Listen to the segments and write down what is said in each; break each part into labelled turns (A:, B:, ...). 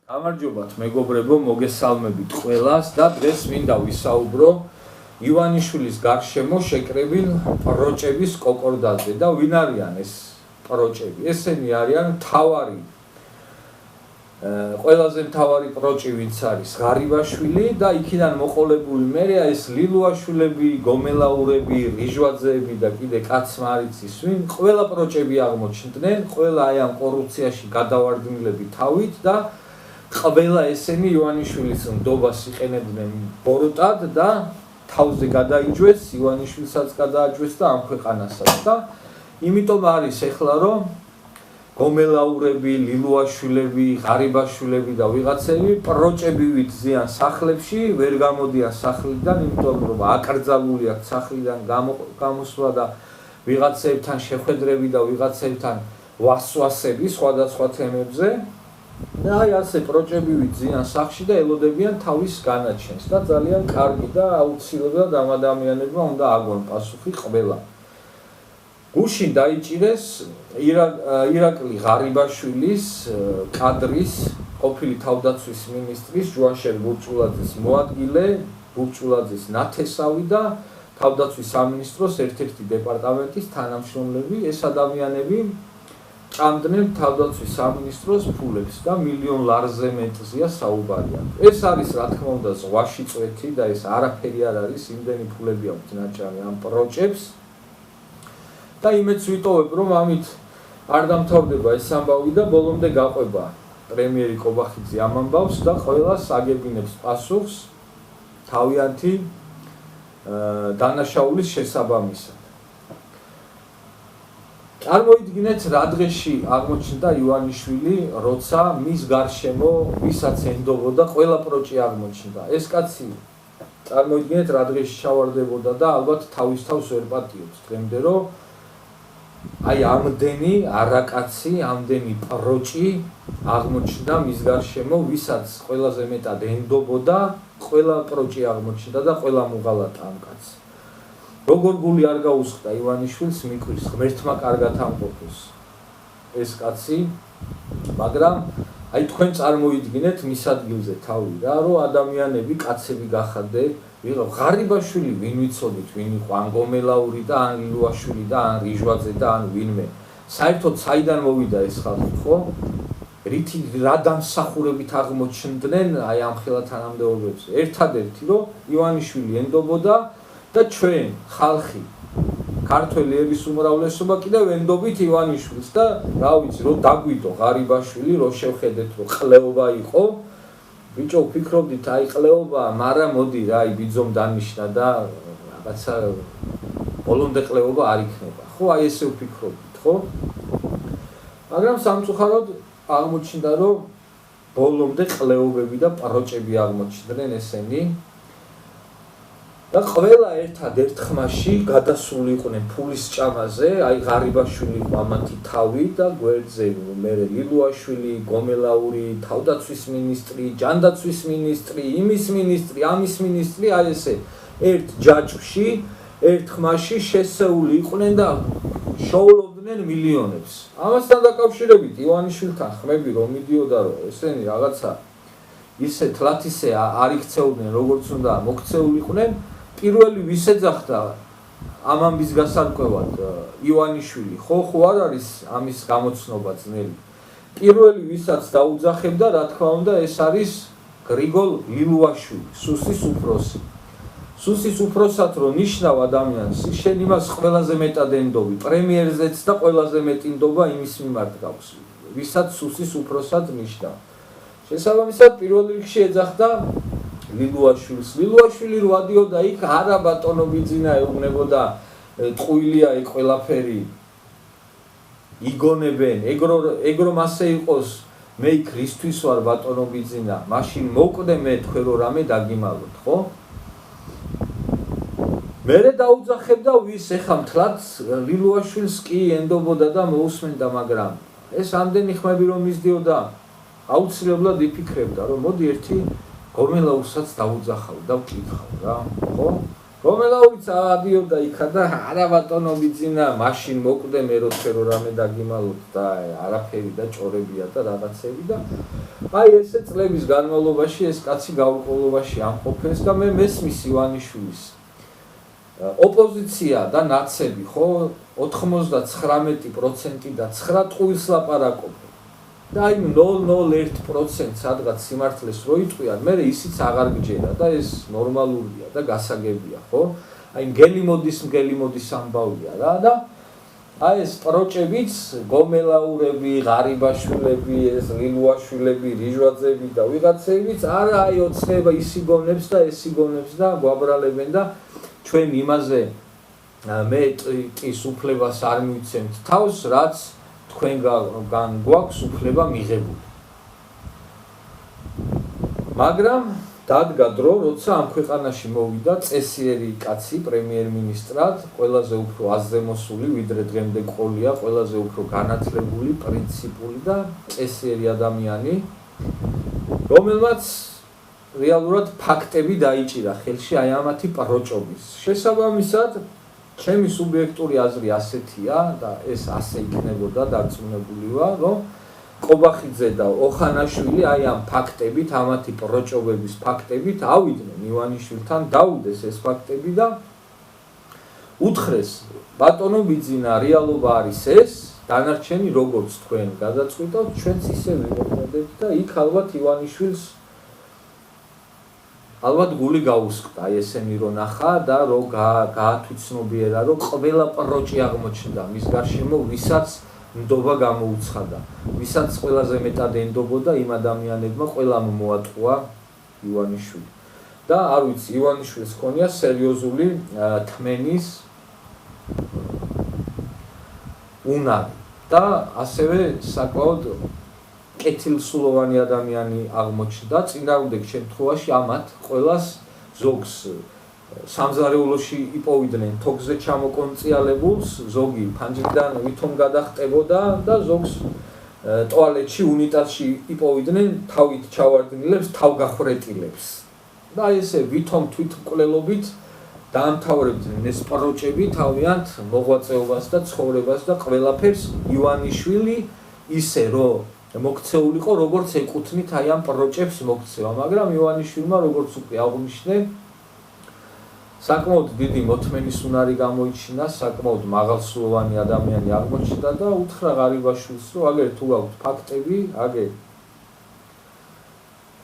A: გამარჯობათ მეგობრებო, მოგესალმებით ყველას და დღეს მინდა ვისაუბრო ივანიშვილის გარშემო შეკრებილ პროჭების კოკორდაზე და ვინ არიან ეს პროჭები? ესენი არიან ყველაზე მთავარი პროჭი ვინც არის ღარიბაშვილი და იქიდან მოყოლებული მერე ეს ლილუაშვილები, გომელაურები, რიჟვაძეები და კიდე კაცმა არ იცის ვინ, ყველა პროჭები აღმოჩნდნენ, ყველა აი ამ კორუფციაში გადავარდნილები თავით და ყველა ესენი ივანიშვილის ნდობას იყენებდნენ ბოროტად და თავზე გადაიჯვეს, ივანიშვილსაც გადააჯვეს და ამ ქვეყანასაც და იმიტომ არის ეხლა რომ გომელაურები, ლილუაშვილები, ღარიბაშვილები და ვიღაცები პროჭები ვიძიან სახლებში, ვერ გამოდიან სახლიდან, იმიტომ რომ აკრძალული აქვს სახლიდან გამოსვლა და ვიღაცებთან შეხვედრები და ვიღაცებთან ვასვასები სხვადასხვა თემებზე. და აი ასე პროჭები ვიძიან სახლში და ელოდებიან თავის განაჩენს და ძალიან კარგი და აუცილებლად ამ ადამიანებმა უნდა აგონ პასუხი ყველა. გუშინ დაიჭირეს ირაკლი ღარიბაშვილის კადრის ყოფილი თავდაცვის მინისტრის ჯუანშერ ბურჭულაძის მოადგილე, ბურჭულაძის ნათესავი და თავდაცვის სამინისტროს ერთ-ერთი დეპარტამენტის თანამშრომლები. ეს ადამიანები ჭამდნენ თავდაცვის სამინისტროს ფულებს და მილიონ ლარზე მეტზეა საუბარია. ეს არის რა თქმა უნდა ზღვაში წვეთი და ეს არაფერი არ არის, იმდენი ფულები აქვს ნაჭამი ამ პროჭებს. და იმეც ვიტოვებ რომ ამით არ დამთავრდება ეს ამბავი და ბოლომდე გაყვება პრემიერი კობახიძე ამ ამბავს და ყველას აგებინებს პასუხს თავიანთი დანაშაულის შესაბამისად. წარმოიდგინეთ რა დღეში აღმოჩნდა ივანიშვილი, როცა მის გარშემო ვისაც ენდობოდა ყველა პროჭი აღმოჩნდა. ეს კაცი წარმოიდგინეთ რა დღეში ჩავარდებოდა და ალბათ თავის თავს ვერ პატიობს დღემდე რომ აი ამდენი არაკაცი, ამდენი პროჭი აღმოჩნდა მის გარშემო, ვისაც ყველაზე მეტად ენდობოდა, ყველა პროჭი აღმოჩნდა და ყველა მუღალატა ამ კაცს. როგორ გული არ გაუსხდა ივანიშვილს, მიკრის ღმერთმა კარგად ამყოფოს ეს კაცი, მაგრამ აი თქვენ წარმოიდგინეთ მის ადგილზე თავი რა, რომ ადამიანები, კაცები გახადე, ვიღო ღარიბაშვილი ვინ ვიცოდით, ვინ იყო ან გომელაური და ან ლილუაშვილი და ან რიჟვაძე და ან ვინმე. საერთოდ საიდან მოვიდა ეს ხალხი, ხო? რითი რა დამსახურებით აღმოჩნდნენ აი ამ ხელა თანამდებობებზე. ერთადერთი რომ ივანიშვილი ენდობოდა და ჩვენ ხალხი ქართველი ერის უმრავლესობა კიდევ ენდობით ივანიშვილს და რა ვიცი რომ დაგვიდო ღარიბაშვილი რომ შევხედეთ რომ ყლეობა იყო. ბიჭო ვფიქრობდით აი ყლეობა, მაგრამ მოდი რა აი ბიძომ დანიშნა და რაღაცა ბოლომდე ყლეობა არ იქნება. ხო აი ესე ვფიქრობდით, ხო? მაგრამ სამწუხაროდ აღმოჩნდა რომ ბოლომდე ყლეობები და პროჭები აღმოჩნდნენ ესენი. და ყველა ერთ ხმაში გადასული იყვნენ ფულის ჭამაზე, აი ღარიბაშვილი მამათი თავი და გვერდზე მერე ლილუაშვილი, გომელაური, თავდაცვის მინისტრი, ჯანდაცვის მინისტრი, იმის მინისტრი, ამის მინისტრი, აი ესე ერთ ჯაჭვში, ერთ ხმაში შესეული იყვნენ და შოულობდნენ მილიონებს. ამასთან დაკავშირებით ივანიშვილთან ხმები რომ მიდიოდა რომ ესენი რაღაცა ისე თლათისე არ იქცეოდნენ როგორც უნდა მოქცეულიყვნენ. პირველი ვის ეძახდა ამ ამბის გასარკვევად ივანიშვილი, ხო არ არის ამის გამოცნობა ძნელი. პირველი ვისაც დაუძახებდა, რა თქმა უნდა, ეს არის გრიგოლ ლილუაშვილი, სუსის უფროსი. სუსის უფროსად რო ნიშნავ ადამიანს, შენ იმას ყველაზე მეტად ენდობი, პრემიერზეც და ყველაზე მეტი ნდობა იმის მიმართ გაქვს, ვისაც სუსის უფროსად ნიშნავ. შესაბამისად, პირველ რიგში ეძახდა ლილუაშვილს. ლილუაშვილი რო ადიოდა იქ, არა ბატონო ბიძინა ეუბნებოდა, ტყუილია ეგ ყველაფერი. იგონებენ, ეგრო მასე იყოს, მე იქ რისთვის ვარ ბატონო ბიძინა, მაშინ მოკვდე მე თქვენ რო რამე დაგიმალოთ, ხო? მერე დაუძახებდა ვის ეხა მთლად ლილუაშვილს კი ენდობოდა და მოусმენდა, მაგრამ ეს ამდენი ხმები რომ მისდიოდა, აუცილებლად იფიქრებდა, რომ მოდი ერთი გომელაურსაც დაუძახავ და ვკითხავ რა, ხო? რომელაურიც ავადიოდა იქა და არა ბატონო ბიძინა მაშინ მოკვდე მე როცა რო რამე დაგიმალოთ და არაფერი და ჭორებია და რაღაცები და აი ესე წლების განმავლობაში ეს კაცი გაურკვევლობაში ამყოფენს და მე მესმის ივანიშვილის ოპოზიცია და ნაცები ხო 99% და 9 ტყუილს ლაპარაკობენ და აი 0.01% სადღაც სიმართლეს რო იტყვიან, მე ისიც აღარ გჯერა და ეს ნორმალურია და გასაგებია, ხო? აი მგელი მოდის ამბავია რა და აი ეს პროჭებიც, გომელაურები, ღარიბაშვილები, ეს ლილუაშვილები, რიჟვაძეები და ვიღაცებიც არა აი ოცნება ისიგონებს და ესიგონებს და გვაბრალებენ და ჩვენ იმაზე მე ის უფლებას არ მივცემთ თავს, რაც თქვენგან გვაქვს უფლება მიღებული. მაგრამ დადგა დრო, როცა ამ ქვეყანაში მოვიდა წესიერი კაცი პრემიერ-მინისტრად, ყველაზე უფრო აზრემოსული, ვიდრე დღემდე ყოლია, ყველაზე უფრო განათლებული, პრინციპული და წესიერი ადამიანი, რომელმაც რეალურად ფაქტები დაიჭირა ხელში აი ამათი პროჭობის. შესაბამისად ჩემი სუბიექტური აზრი ასეთია და ეს ასე იქნებოდა დარწმუნებული ვარ, რომ ყობახიძე და ოხანაშვილი აი ამ ფაქტებით, ამათი პროჭობების ფაქტებით ავიდნენ ივანიშვილთან, დაუდეს ეს ფაქტები და უთხრეს ბატონო ბიძინა რეალობა არის ეს, დანარჩენი როგორც თქვენ გადაწყვიტავთ, ჩვენც ისე ვიმოქმედებთ და იქ ალბათ ივანიშვილს ალბათ გული გაუსკდა ესენი რო ნახა და რო გაათვითცნობიერა რომ ყველა პროჭი აღმოჩნდა მის გარშემო ვისაც ნდობა გამოუცხადა ვისაც ყველაზე მეტად ენდობოდა იმ ადამიანებმა ყველამ მოატყუა ივანიშვილი და არ ვიცი ივანიშვილს ჰქონია სერიოზული თმენის უნარი და ასევე საკმაოდ კეთილსულოვანი ადამიანი აღმოჩნდა წინააღმდეგ შემთხვევაში ამათ ყველას ზოგს სამზარეულოში იპოვიდნენ თოქზე ჩამოკონწიალებულს ზოგი ფანჯრიდან ვითომ გადახტებოდა და ზოგს ტუალეტში უნიტაზში იპოვიდნენ თავით ჩავარდნილებს თავგახრეტილებს და ესე ვითომ თვითმკვლელობით დაამთავრებდნენ ეს პროჭები თავიანთ მოღვაწეობას და ცხოვრებას და ყველაფერს ივანიშვილი ისე რომ მოქცეულიყო როგორც ეკუთვნით აი ამ პროჭებს მოქცევა, მაგრამ ივანიშვილმა როგორც უკვე აღნიშნე საკმაოდ დიდი მოთმენის უნარი გამოიჩინა, საკმაოდ მაღალსულოვანი ადამიანი აღმოჩნდა და უთხრა ღარიბაშვილს, რომ აგერ თუ გაქვთ ფაქტები, აგერ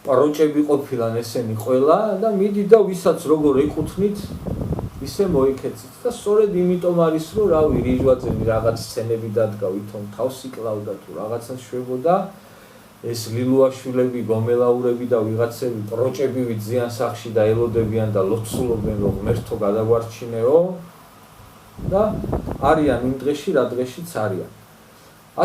A: პროჭები ყოფილან ესენი ყველა და მიდი და ვისაც როგორ ეკუთვნით ისე მოიქეცით და სწორედ იმიტომ არის რომ რავი რიჟვაძემი რაღაც სცენები დადგა ვითომ თავს იკლავდა თუ რაღაცას შვებოდა ეს ლილუაშვილები გომელაურები და ვიღაცები პროჭები ვიძიან სახში და ელოდებიან და ლოცულობენ რომ ღმერთო გადაგვარჩინეო და არიან იმ დღეში რა დღეშიც არიან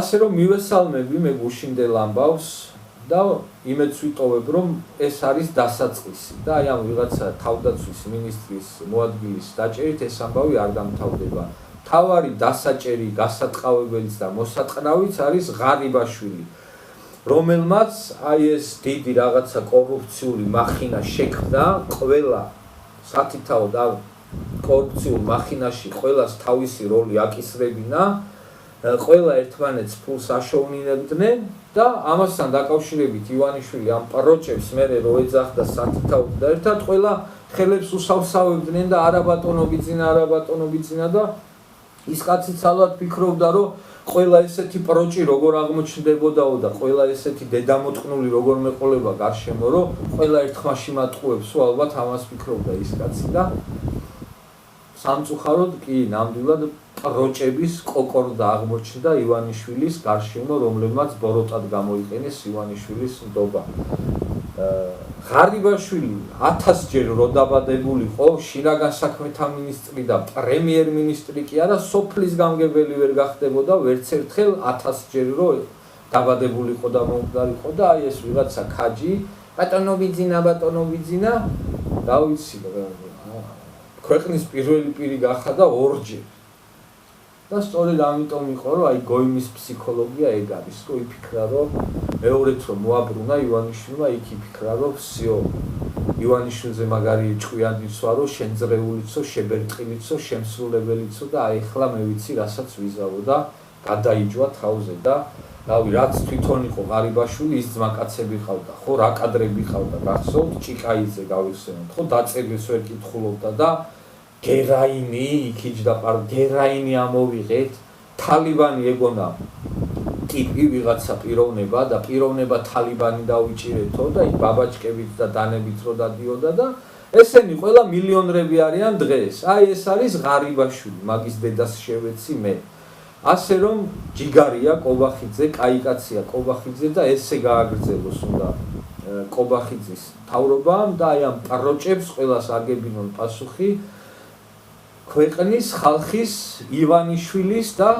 A: ასე რომ მივესალმები მე გუშინდელ ამბავს და იმედს ვიტოვებ რომ ეს არის დასაწყისი და აი ამ ვიღაცა თავდაცვის მინისტრის მოადგილის დაჭერით ეს ამბავი არ დამთავრდება. თავარი დასაჭერი, გასატყავებელიც და მოსატყნავიც არის ღარიბაშვილი, რომელმაც აი ეს დიდი რაღაცა კორუფციული მახინა შექმნა, ყველა სათითაო და კორუფციულ მახინაში ყველას თავისი როლი აკისრებინა, ყველა ერთმანეთს ფულს აშოვნინებდნენ და ამასთან დაკავშირებით ივანიშვილი ამ პროჭებს მერე რო ეძახდა სათითაოდ და ერთად ყველა ხელებს უსავსავებდნენ და არა ბატონო ბიძინა და ის კაციც ალბათ ფიქრობდა რომ ყველა ესეთი პროჭი როგორ აღმოჩნდებოდაო და ყველა ესეთი დედამოტყნული როგორ მეყოლება გარშემო რომ ყველა ერთხმაში მატყუებს ალბათ ამას ფიქრობდა ის კაცი და სამწუხაროდ კი ნამდვილად პროჭების კოკორდა აღმოჩნდა ივანიშვილის გარშემო, რომლებმაც ბოროტად გამოიყენეს ივანიშვილის ნდობა. ღარიბაშვილი 1000-ჯერ რო დაბადებულიყო, შინაგან საქმეთა მინისტრი და პრემიერ-მინისტრი კი არა, სოფლის გამგებელი ვერ გახდებოდა, ვერც ერთხელ 1000-ჯერ რო დაბადებულიყო და მომხდარიყო და აი ეს ვიღაცა ქაჯი, ბატონო ბიძინა, რა ვიცი, ქვეყნის პირველი პირი გახადა 2-ჯერ. და სწორედ ამიტომ იყო რომ აი გოიმის ფსიქოლოგია ეგ არის რომ იფიქრა რომ მეორეც რომ მოაბრუნა ივანიშვილმა იქ იფიქრა რომ всё ივანიშვილზე მაგარი ჭკვიანიცო, რომ შენძრეულიცო, შებერტყილიცო, შემსრულებელიცო და აი ახლა მე ვიცი, რასაც ვიზავო და გადაიჯვა თავზე და რავი, რაც თვითონ იყო ღარიბაშვილი, ის ძმაკაცები ყავდა, ხო, რა კადრები ყავდა, გახსოვთ, ჭიკაიძე გავიხსენოთ, ხო, დაწერილს ვერ კითხულობდა და გერაინი იქიჯდა გერაინი ამოვიღეთ, თალიბანი ეგონა ტიპი ვიღაცა პიროვნება და პიროვნება თალიბანი დავიჭირეთო და იქ ბაბაჭკებით და დანებით რო დადიოდა და ესენი ყველა მილიონრები არიან დღეს. აი ეს არის ღარიბაშვილი, მაგის დედას შევეცი მე. ასე რომ ჯიგარია კობახიძე, კაიკაცია კობახიძე და ესე გააგრძელოს უნდა კობახიძის მთავრობამ და აი ამ პროჭებს ყველას აგებინონ პასუხი ქვეყნის ხალხის ივანიშვილის და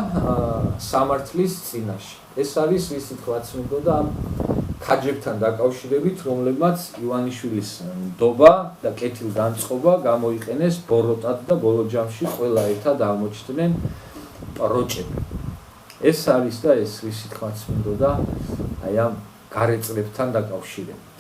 A: სამართლის წინაშე. ეს არის ვისი თქვაც მინდოდა ამ ხაჯებთან დაკავშირებით, რომლებმაც ივანიშვილის ნდობა და კეთილგანწყობა გამოიყენეს ბოროტად და ბოლო ჯამში ყველა ერთად აღმოჩნდნენ პროჭები. ეს არის და ეს ვისი თქვაც მინდოდა აი ამ გარეწლებთან დაკავშირებით.